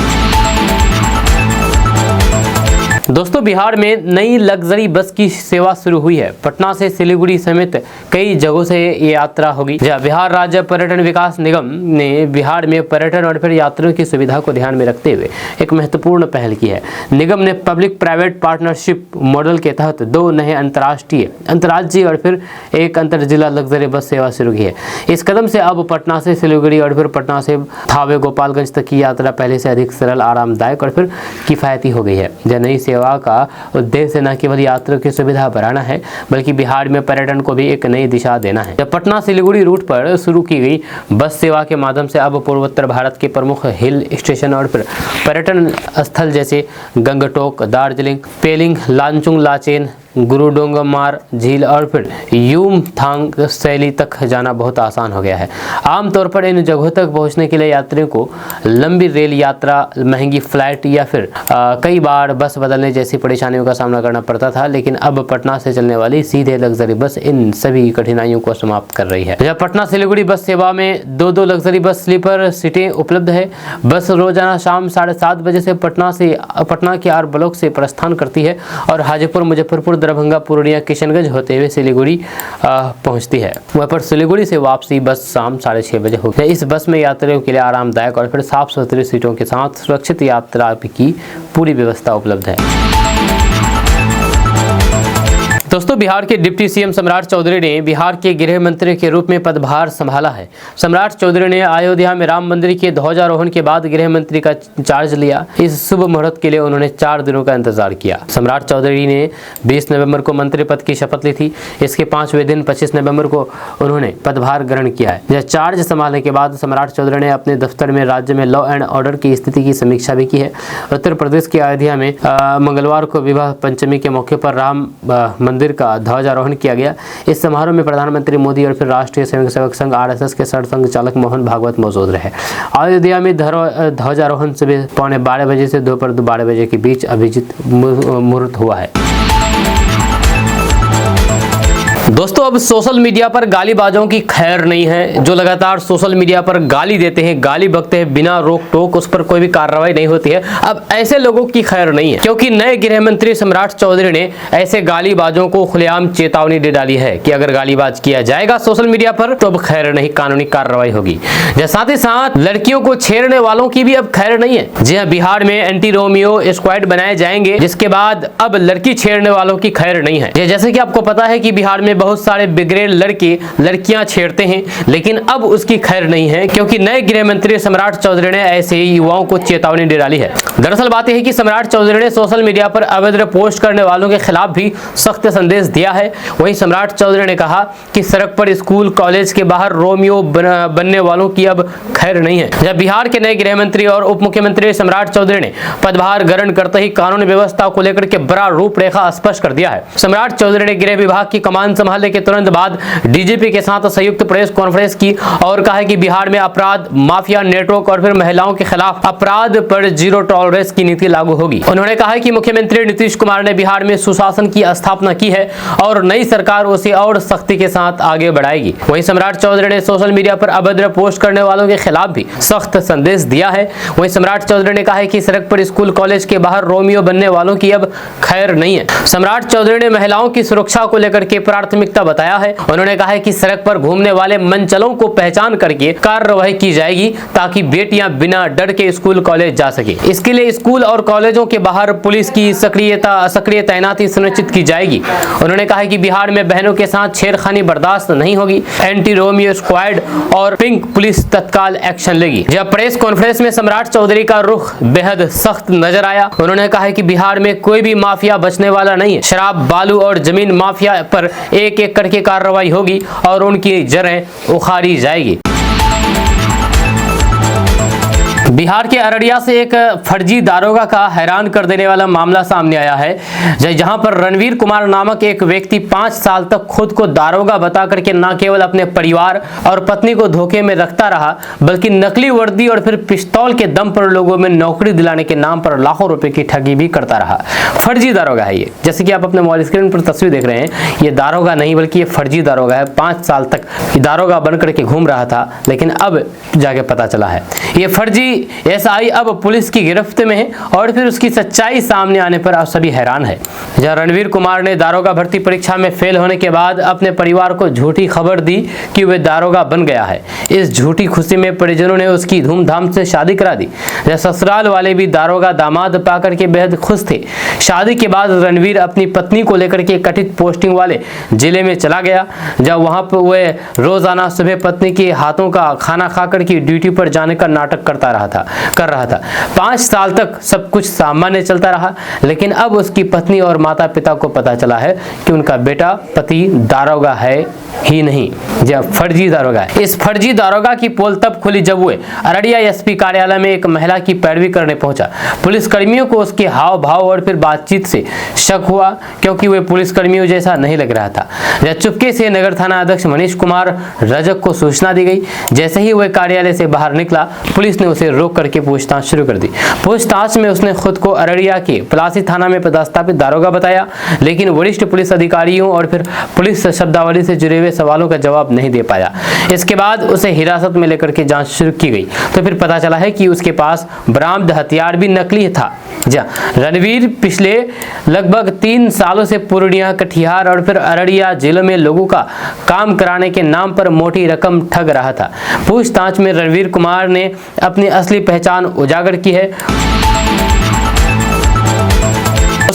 दोस्तों, बिहार में नई लग्जरी बस की सेवा शुरू हुई है। पटना से सिलीगुड़ी समेत कई जगहों से ये यात्रा होगी। बिहार राज्य पर्यटन विकास निगम ने बिहार में पर्यटन और फिर यात्रियों की सुविधा को ध्यान में रखते हुए एक महत्वपूर्ण पहल की है। निगम ने पब्लिक प्राइवेट पार्टनरशिप मॉडल के तहत 2 नए अंतर्राज्यीय और फिर एक अंतर जिला लग्जरी बस सेवा शुरू की है। इस कदम से अब पटना से सिलीगुड़ी और फिर पटना से थावे गोपालगंज तक की यात्रा पहले से अधिक सरल, आरामदायक और फिर किफायती हो गई है। नई सेवा का उद्देश्य न केवल यात्रियों की सुविधा बढ़ाना है, बल्कि बिहार में पर्यटन को भी एक नई दिशा देना है। जब पटना सिलीगुड़ी रूट पर शुरू की गई बस सेवा के माध्यम से अब पूर्वोत्तर भारत के प्रमुख हिल स्टेशन और फिर पर्यटन स्थल जैसे गंगटोक, दार्जिलिंग, पेलिंग, लाचुंग लाचेन, गुरुडोंगमार झील और फिर यूमथांग शैली तक जाना बहुत आसान हो गया है। आमतौर पर इन जगहों तक पहुंचने के लिए यात्रियों को लंबी रेल यात्रा, महंगी फ्लाइट या फिर कई बार बस बदलने जैसी परेशानियों का सामना करना पड़ता था, लेकिन अब पटना से चलने वाली सीधे लग्जरी बस इन सभी कठिनाइयों को समाप्त कर रही है। जब पटना सिलीगुड़ी बस सेवा में 2 लग्जरी बस स्लीपर सीटें उपलब्ध है। बस रोजाना शाम 7:30 बजे से पटना के आर ब्लॉक से प्रस्थान करती है और हाजीपुर, मुजफ्फरपुर, दरभंगा, पूर्णिया, किशनगंज होते हुए सिलीगुड़ी पहुंचती है। वहाँ पर सिलीगुड़ी से वापसी बस शाम 6:30 बजे होगी। इस बस में यात्रियों के लिए आरामदायक और फिर साफ सुथरी सीटों के साथ सुरक्षित यात्रा की पूरी व्यवस्था उपलब्ध है। दोस्तों, बिहार के डिप्टी सीएम सम्राट चौधरी ने बिहार के गृह मंत्री के रूप में पदभार संभाला है। सम्राट चौधरी ने अयोध्या में राम मंदिर के ध्वजारोहण के बाद गृह मंत्री का चार्ज लिया। इस शुभ मुहूर्त के लिए उन्होंने 4 दिनों का इंतजार किया। सम्राट चौधरी ने 20 नवंबर को मंत्री पद की शपथ ली थी। इसके 5वें दिन 25 नवंबर को उन्होंने पदभार ग्रहण किया है। यह चार्ज संभालने के बाद सम्राट चौधरी ने अपने दफ्तर में राज्य में लॉ एंड ऑर्डर की स्थिति की समीक्षा भी की है। उत्तर प्रदेश के अयोध्या में मंगलवार को विवाह पंचमी के मौके पर राम मंदिर का ध्वजारोहण किया गया। इस समारोह में प्रधानमंत्री मोदी और फिर राष्ट्रीय स्वयंसेवक संघ RSS के सरसंघचालक मोहन भागवत मौजूद रहे। अयोध्या में ध्वजारोहण सुबह 12:15 बजे से दोपहर 12 बजे के बीच अभिजीत मुहूर्त हुआ है। दोस्तों, अब सोशल मीडिया पर गालीबाजों की खैर नहीं है। जो लगातार सोशल मीडिया पर गाली देते हैं, गाली बकते हैं बिना रोक टोक, उस पर कोई भी कार्रवाई नहीं होती है। अब ऐसे लोगों की खैर नहीं है, क्योंकि नए गृह मंत्री सम्राट चौधरी ने ऐसे गालीबाजों को खुलेआम चेतावनी दे डाली है कि अगर गालीबाज किया जाएगा सोशल मीडिया पर तो अब खैर नहीं, कानूनी कार्रवाई होगी। साथ ही साथ लड़कियों को छेड़ने वालों की भी अब खैर नहीं है। जी हाँ, बिहार में एंटी रोमियो स्क्वाड बनाए जाएंगे, जिसके बाद अब लड़की छेड़ने वालों की खैर नहीं है। जैसे कि आपको पता है कि बिहार में बहुत सारे बिगड़े लड़के लड़कियां छेड़ते हैं, लेकिन अब उसकी खैर नहीं है, क्योंकि नए गृह मंत्री सम्राट चौधरी ने ऐसे ही युवाओं को चेतावनी दे डाली है। दरअसल बात यह है कि सम्राट चौधरी ने सोशल मीडिया पर अवैध पोस्ट करने वालों के खिलाफ भी सख्त संदेश दिया है। वहीं सम्राट चौधरी ने कहा कि सड़क पर, स्कूल, कॉलेज के बाहर रोमियो बनने वालों की अब खैर नहीं है। जब बिहार के नए गृह मंत्री और उप मुख्यमंत्री सम्राट चौधरी ने पदभार ग्रहण करते ही कानून व्यवस्था को लेकर के बड़ा रूपरेखा स्पष्ट कर दिया है। सम्राट चौधरी ने गृह विभाग की कमान संभालने के तुरंत बाद डीजीपी के साथ संयुक्त प्रेस कॉन्फ्रेंस की और कहा कि बिहार में अपराध, माफिया नेटवर्क और फिर महिलाओं के खिलाफ अपराध पर जीरो टॉलरेंस की नीति लागू होगी। उन्होंने कहा कि मुख्यमंत्री नीतीश कुमार ने बिहार में सुशासन की स्थापना की है और नई सरकार उसे और सख्ती के साथ आगे बढ़ाएगी। वहीं सम्राट चौधरी ने सोशल मीडिया पर अभद्र पोस्ट करने वालों के खिलाफ भी सख्त संदेश दिया है। वहीं सम्राट चौधरी ने कहा है कि सड़क पर, स्कूल, कॉलेज के बाहर रोमियो बनने वालों की अब खैर नहीं है। सम्राट चौधरी ने महिलाओं की सुरक्षा को लेकर के प्राथमिकता बताया है। उन्होंने कहा है कि सड़क पर घूमने वाले मनचलों को पहचान करके कार्रवाई की जाएगी, ताकि बेटियां बिना डर के स्कूल, कॉलेज जा सके। इसके लिए स्कूल और कॉलेजों के बाहर पुलिस की सक्रिय तैनाती सुनिश्चित की जाएगी। उन्होंने कहा है कि बिहार में बहनों के साथ छेड़खानी बर्दाश्त नहीं होगी। एंटी रोमियो स्क्वाड और पिंक पुलिस तत्काल एक्शन लेगी। जब प्रेस कॉन्फ्रेंस में सम्राट चौधरी का रुख बेहद सख्त नजर आया। उन्होंने कहा है कि बिहार में कोई भी माफिया बचने वाला नहीं है। शराब, बालू और जमीन माफिया पर एक एक करके कार्रवाई होगी और उनकी जड़ें उखाड़ी जाएगी। बिहार के अररिया से एक फर्जी दारोगा का हैरान कर देने वाला मामला सामने आया है, जहां पर रणवीर कुमार नामक एक व्यक्ति 5 साल तक खुद को दारोगा बता करके न केवल अपने परिवार और पत्नी को धोखे में रखता रहा, बल्कि नकली वर्दी और फिर पिस्तौल के दम पर लोगों में नौकरी दिलाने के नाम पर लाखों रुपए की ठगी भी करता रहा। फर्जी दारोगा है ये। जैसे कि आप अपने मोबाइल स्क्रीन पर तस्वीर देख रहे हैं, ये दारोगा नहीं बल्कि ये फर्जी दारोगा है। 5 साल तक दारोगा बन करके घूम रहा था, लेकिन अब जाके पता चला है ये फर्जी SI अब पुलिस की गिरफ्त में है और फिर उसकी सच्चाई सामने आने पर आप सभी हैरान है। जहां रणवीर कुमार ने दारोगा भर्ती परीक्षा में फेल होने के बाद अपने परिवार को झूठी खबर दी कि वह दारोगा बन गया है। इस झूठी खुशी में परिजनों ने उसकी धूमधाम से शादी करा दी। ससुराल वाले भी दारोगा दामाद पाकर के बेहद खुश थे। शादी के बाद रणवीर अपनी पत्नी को लेकर के कथित पोस्टिंग वाले जिले में चला गया, जब वहां पर वह रोजाना सुबह पत्नी के हाथों का खाना खाकर के ड्यूटी पर जाने का नाटक कर रहा था। 5 साल तक सब कुछ सामान्य चलता रहा, लेकिन अब उसकी पत्नी और माता पिता को पता चला है कि उनका बेटा पति दारोगा है ही नहीं, जब फर्जी दारोगा है। इस फर्जी दारोगा की पोल तब खुली जब वो अररिया SP कार्यालय में एक महिला की पैरवी करने पहुंचा। पुलिसकर्मियों को उसके हाव भाव और फिर बातचीत से शक हुआ, क्योंकि वह पुलिसकर्मियों जैसा नहीं लग रहा था। जब चुपके से नगर थाना अध्यक्ष मनीष कुमार रजक को सूचना दी गई। जैसे ही वह कार्यालय से बाहर निकला, पुलिस ने उसे रोक करके पूछताछ शुरू कर दी। पूछताछ में उसने खुद को अररिया के पलासी थाना में पदस्थापित दारोगा बताया, लेकिन वरिष्ठ पुलिस अधिकारियों और फिर पुलिस शब्दावली से जुड़े हुए सवालों का जवाब नहीं दे पाया। इसके बाद उसे हिरासत में लेकर के जांच शुरू की गई, तो फिर पता चला है कि उसके पास बरामद हथियार भी नकली था। रणवीर पिछले लगभग 3 सालों से पूर्णिया, कटिहार और फिर अररिया जिलों में लोगों का काम कराने के नाम पर मोटी रकम ठग रहा था। पूछताछ में रणवीर कुमार ने अपनी असली पहचान उजागर की है।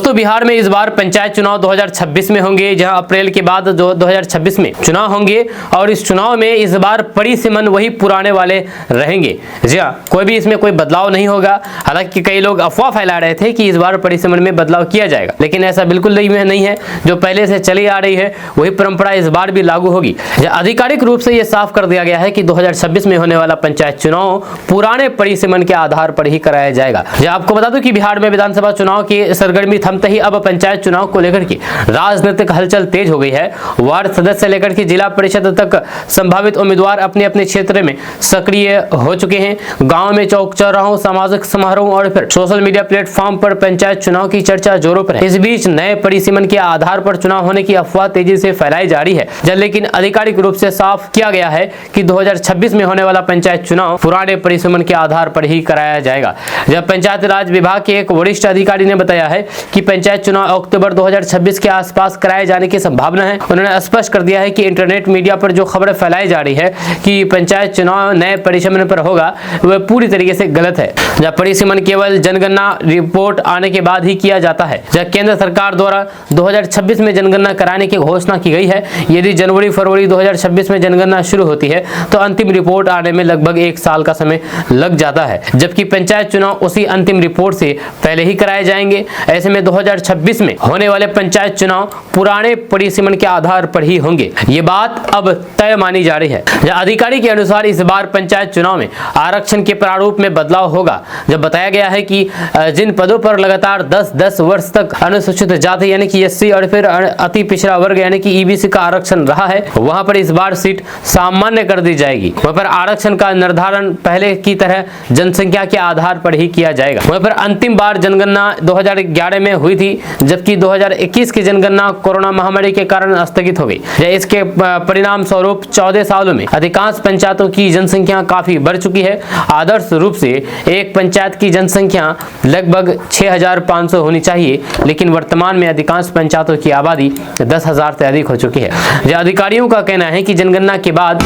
दोस्तों बिहार में इस बार पंचायत चुनाव 2026 में होंगे, जहां अप्रैल के बाद 2026 में चुनाव होंगे और इस चुनाव में इस बार परिसीमन वही पुराने वाले रहेंगे। जी हाँ, कोई भी इसमें कोई बदलाव नहीं होगा। हालांकि कई लोग अफवाह फैला रहे थे कि इस बार परिसीमन में बदलाव किया जाएगा, लेकिन ऐसा बिल्कुल नहीं है। जो पहले से चली आ रही है वही परंपरा इस बार भी लागू होगी। आधिकारिक रूप से यह साफ कर दिया गया है कि 2026 में होने वाला पंचायत चुनाव पुराने परिसीमन के आधार पर ही कराया जाएगा। आपको बता दूं कि बिहार में विधानसभा चुनाव की सरगर्मी थमते ही अब पंचायत चुनाव को लेकर के राजनीतिक हलचल तेज हो गई है। वार्ड सदस्य से लेकर के जिला परिषद तक संभावित उम्मीदवार अपने अपने क्षेत्र में सक्रिय हो चुके हैं। गांव में चौक चौराहों, सामाजिक समारोह और फिर सोशल मीडिया प्लेटफॉर्म पर पंचायत चुनाव की चर्चा जोरों पर है। इस बीच नए परिसीमन के आधार पर चुनाव होने की अफवाह तेजी से फैलाई जा रही है, लेकिन आधिकारिक रूप से साफ किया गया है कि 2026 में होने वाला पंचायत चुनाव पुराने परिसीमन के आधार पर ही कराया जाएगा। जब पंचायत राज विभाग के एक वरिष्ठ अधिकारी ने बताया है कि पंचायत चुनाव अक्टूबर 2026 के आसपास कराए जाने की संभावना है। उन्होंने स्पष्ट कर दिया है कि इंटरनेट मीडिया पर जो खबरें फैलाई जा रही है कि पंचायत चुनाव नए परिसीमन पर होगा, वह पूरी तरीके से गलत है। जब परिसीमन केवल जनगणना रिपोर्ट आने के बाद ही किया जाता है। जब केंद्र सरकार द्वारा 2026 में जनगणना कराने की घोषणा की गई है। यदि जनवरी फरवरी 2026 में जनगणना शुरू होती है तो अंतिम रिपोर्ट आने में लगभग 1 साल का समय लग जाता है, जबकि पंचायत चुनाव उसी अंतिम रिपोर्ट से पहले ही कराए जाएंगे। ऐसे में 2026 में होने वाले पंचायत चुनाव पुराने परिसीमन के आधार पर ही होंगे। ये बात अब तय मानी जा रही है। अधिकारी के अनुसार इस बार पंचायत चुनाव में आरक्षण के प्रारूप में बदलाव होगा। जब बताया गया है कि जिन पदों पर लगातार 10 वर्ष तक अनुसूचित जाति यानी कि एससी और फिर अति पिछड़ा वर्ग यानी कि ईबीसी का आरक्षण रहा है, वहां पर इस बार सीट सामान्य कर दी जाएगी। वहां पर आरक्षण का निर्धारण पहले की तरह जनसंख्या के आधार पर ही किया जाएगा। वहां पर अंतिम बार जनगणना 2011 में हुई थी, जबकि 2021 की जनगणना कोरोना महामारी के कारण स्थगित हो गई। इसके परिणाम स्वरूप 14 सालों में अधिकांश पंचायतों की जनसंख्या काफी बढ़ चुकी है। आदर्श रूप से एक पंचायत की जनसंख्या लगभग 6500 होनी चाहिए, लेकिन वर्तमान में अधिकांश पंचायतों की आबादी 10,000 से अधिक हो चुकी है। अधिकारियों का कहना है कि जनगणना के बाद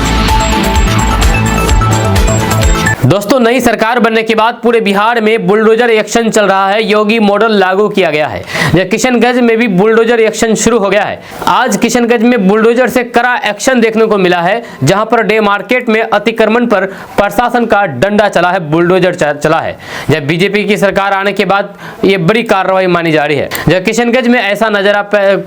दोस्तों नई सरकार बनने के बाद पूरे बिहार में बुलडोजर एक्शन चल रहा है। योगी मॉडल लागू किया गया है। किशनगंज में भी बुलडोजर एक्शन शुरू हो गया है। आज किशनगंज में बुलडोजर से कड़ा एक्शन देखने को मिला है, जहां पर डे मार्केट में अतिक्रमण पर प्रशासन का डंडा चला है, बुलडोजर चला है। जब बीजेपी की सरकार आने के बाद ये बड़ी कार्रवाई मानी जा रही है। जब किशनगंज में ऐसा नजारा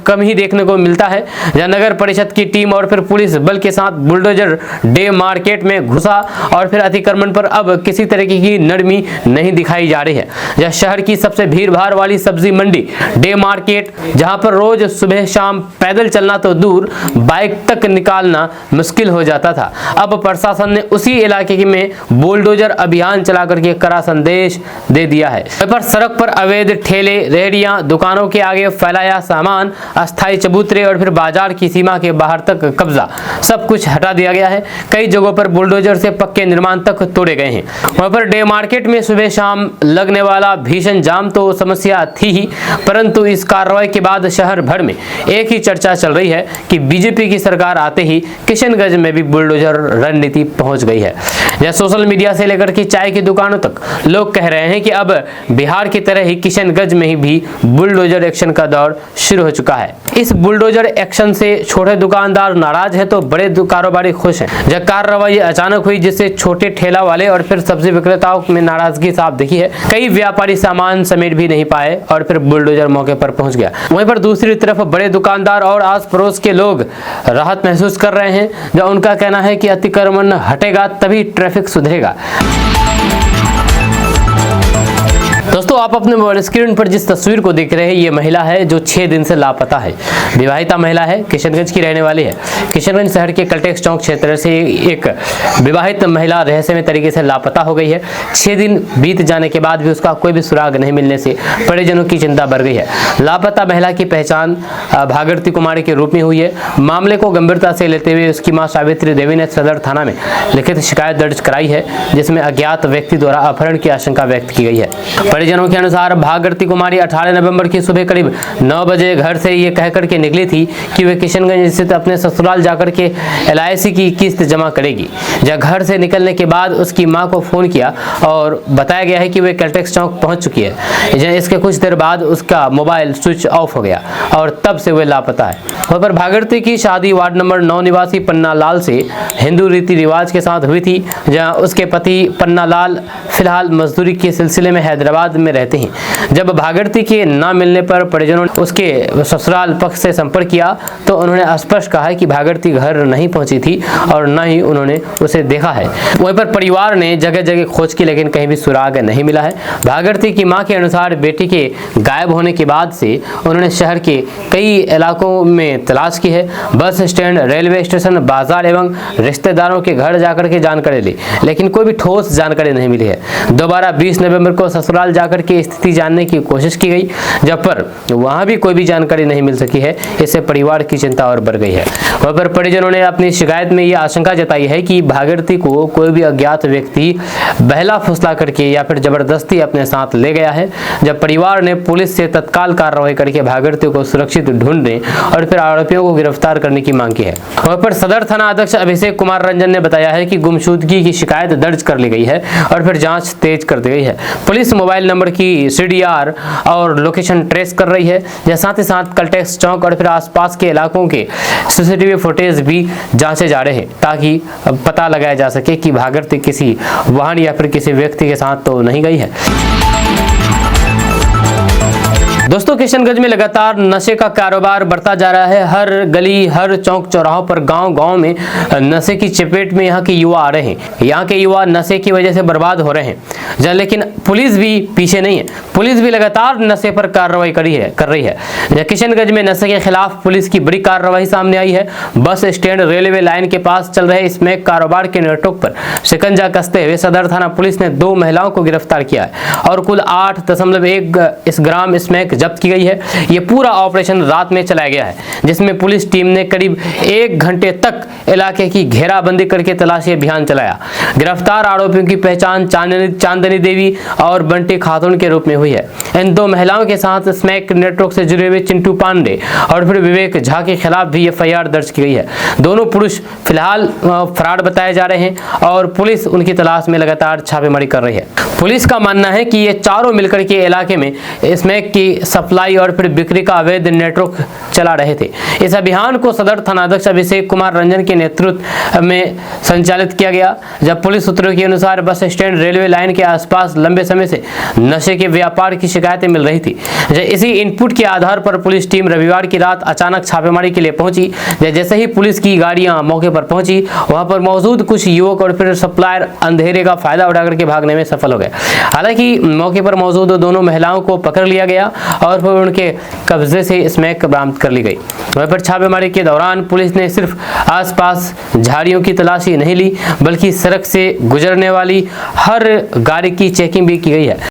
कम ही देखने को मिलता है, जहां नगर परिषद की टीम और फिर पुलिस बल के साथ बुलडोजर डे मार्केट में घुसा और फिर अतिक्रमण पर अब किसी तरीके की नरमी नहीं दिखाई जा रही है। यह शहर की सबसे भीड़ भाड़ वाली सब्जी मंडी डे मार्केट, जहां पर रोज सुबह शाम पैदल चलना तो दूर बाइक तक निकालना मुश्किल हो जाता था। अब प्रशासन ने उसी इलाके में बुलडोजर अभियान चला करके कड़ा संदेश दे दिया है। पर सड़क पर अवैध ठेले, रेहड़ियां, दुकानों के आगे फैलाया सामान, अस्थायी चबूतरे और फिर बाजार की सीमा के बाहर तक कब्जा, सब कुछ हटा दिया गया है। कई जगहों पर बुलडोजर से पक्के निर्माण तक तोड़े गए हैं। वहां पर डे मार्केट में सुबह शाम लगने वाला भीषण जाम तो समस्या थी ही, परंतु इस कार्रवाई के बाद शहर भर में एक ही चर्चा चल रही है कि बीजेपी की सरकार आते ही किशनगंज में भी बुलडोजर रणनीति पहुंच गई है। या सोशल मीडिया से लेकर के चाय की दुकानों तक लोग कह रहे हैं कि अब बिहार की तरह ही किशनगंज में ही भी बुलडोजर एक्शन का दौर शुरू हो चुका है। इस बुलडोजर एक्शन से छोटे दुकानदार नाराज है तो बड़े कारोबारी खुश हैं। जब कार्रवाई अचानक हुई जिससे छोटे ठेला वाले और फिर सब्जी विक्रेताओं में नाराजगी साफ दिखी है। कई व्यापारी सामान समेट भी नहीं पाए और फिर बुलडोजर मौके पर पहुंच गया। वहीं पर दूसरी तरफ बड़े दुकानदार और आस पड़ोस के लोग राहत महसूस कर रहे हैं, जब उनका कहना है कि अतिक्रमण हटेगा तभी ट्रैफिक सुधरेगा। दोस्तों आप अपने स्क्रीन पर जिस तस्वीर को देख रहे हैं, ये महिला है जो 6 दिन से लापता है। विवाहिता महिला है, किशनगंज की रहने वाली है। किशनगंज शहर के कलटेक्स चौक क्षेत्र से एक विवाहित महिला रहस्यमय तरीके से लापता हो गई है। 6 दिन बीत जाने के बाद भी उसका कोई भी सुराग नहीं मिलने से परिजनों की चिंता बढ़ गई है। लापता महिला की पहचान भागीरथी कुमारी के रूप में हुई है। मामले को गंभीरता से लेते हुए उसकी मां सावित्री देवी ने सदर थाना में लिखित शिकायत दर्ज कराई है, जिसमें अज्ञात व्यक्ति द्वारा अपहरण की आशंका व्यक्त की गई है। परिजनों परिजनों के अनुसार भागीरथी कुमारी 18 नवंबर की सुबह करीब 9 बजे घर से ये कहकर के निकली थी कि वे किशनगंज स्थित अपने ससुराल जाकर के LIC की किस्त जमा करेगी। जब घर से निकलने के बाद उसकी मां को फोन किया और बताया गया है कि वे कैलटेक्स चौक पहुंच चुकी है। इसके कुछ देर बाद उसका मोबाइल स्विच ऑफ हो गया और तब से वे लापता है। वहाँ पर भागीरथी की शादी वार्ड नंबर 9 निवासी पन्ना लाल से हिंदू रीति रिवाज के साथ हुई थी, जहां उसके पति पन्ना लाल फिलहाल मजदूरी के सिलसिले में हैदराबाद में रहते हैं। जब भागीरथी के न मिलने पर परिजनों ने उसके ससुराल पक्ष से संपर्क किया तो उन्होंने स्पष्ट कहा है कि भागीरथी घर नहीं पहुंची थी और न ही उन्होंने उसे देखा है। वहीं पर परिवार ने जगह जगह खोज की लेकिन कहीं भी सुराग नहीं मिला है। भागीरथी की मां के अनुसार बेटी के गायब होने के बाद से उन्होंने शहर के कई इलाकों में तलाश की है। बस स्टैंड, रेलवे स्टेशन, बाजार एवं रिश्तेदारों के घर जाकर के जानकारी ली, लेकिन कोई भी ठोस जानकारी नहीं मिली है। दोबारा 20 नवंबर को ससुराल जाकर के स्थिति जानने की कोशिश की गई, जब पर वहां भी कोई भी जानकारी नहीं मिल सकी है। इससे परिवार की चिंता और बढ़ गई है। वहां पर परिजनों ने अपनी शिकायत में यह आशंका जताई है कि भागीरथी को कोई भी अज्ञात व्यक्ति बहला फुसला करके या फिर जबरदस्ती अपने साथ ले गया है। जब परिवार ने पुलिस से तत्काल कार्रवाई करके भागीरथी को सुरक्षित ढूंढने और फिर आरोपियों को गिरफ्तार करने की मांग की है। वहां पर सदर थाना अध्यक्ष अभिषेक कुमार रंजन ने बताया है कि गुमशुदगी की शिकायत दर्ज कर ली गई है और फिर जांच तेज कर दी गई है। पुलिस मोबाइल नंबर की CDR और लोकेशन ट्रेस कर रही है। साथ ही साथ कैलटेक्स चौक और फिर आसपास के इलाकों के CCTV फुटेज भी जांचे जा रहे हैं ताकि पता लगाया जा सके कि भागीरथी किसी वाहन या फिर किसी व्यक्ति के साथ तो नहीं गई है। दोस्तों, किशनगंज में लगातार नशे का कारोबार बढ़ता जा रहा है। हर गली, हर चौक चौराहों पर, गांव-गांव में नशे की चपेट में यहाँ के युवा आ रहे हैं। यहाँ के युवा नशे की वजह से बर्बाद हो रहे हैं। लेकिन पुलिस भी पीछे नहीं है। पुलिस भी लगातार नशे पर कार्रवाई कर रही है। किशनगंज में नशे के खिलाफ पुलिस की बड़ी कार्रवाई सामने आई है। बस स्टैंड, रेलवे लाइन के पास चल रहे स्मैक कारोबार के नेटवर्क पर शिकंजा कसते हुए सदर थाना पुलिस ने 2 महिलाओं को गिरफ्तार किया है और कुल 8.1 ग्राम स्मैक जब्त की गई है। यह पूरा ऑपरेशन रात में चलाया गया है, जिसमें पुलिस टीम ने करीब 1 घंटे तक इलाके की घेराबंदी करके तलाशी अभियान चलाया। गिरफ्तार आरोपियों की पहचान चांदनी देवी और बंटी खातून के रूप में हुई है। इन 2 महिलाओं के साथ स्मैक नेटवर्क से जुड़े हुए चिंटू पांडे और फिर विवेक झा के खिलाफ भी FIR दर्ज की गई है। दोनों पुरुष फिलहाल फरार बताए जा रहे हैं और पुलिस उनकी तलाश में लगातार छापेमारी कर रही है। पुलिस का मानना है कि ये चारों मिलकर के इलाके में स्मैक की सप्लाई और फिर बिक्री का अवैध नेटवर्क चला रहे थे। इस अभियान को सदर थानाध्यक्ष अभिषेक कुमार रंजन के नेतृत्व में संचालित किया गया। जब पुलिस सूत्रों के अनुसार बस स्टैंड, रेलवे लाइन के आसपास लंबे समय से नशे के व्यापार की शिकायतें मिल रही थी। इसी इनपुट के आधार पर पुलिस टीम रविवार की रात अचानक छापेमारी के लिए पहुंची। जैसे ही पुलिस की गाड़ियां मौके पर पहुंची, वहां पर मौजूद कुछ युवक और फिर सप्लायर अंधेरे का फायदा उठाकर के भागने में सफल हो गए। हालांकि मौके पर मौजूद दोनों महिलाओं को पकड़ लिया गया और फिर उनके कब्जे से स्मैक बरामद कर ली गई। वहीं पर छापेमारी के दौरान पुलिस ने सिर्फ आसपास झाड़ियों की तलाशी नहीं ली, बल्कि सड़क से गुजरने वाली हर गाड़ी की चेकिंग भी की गई है।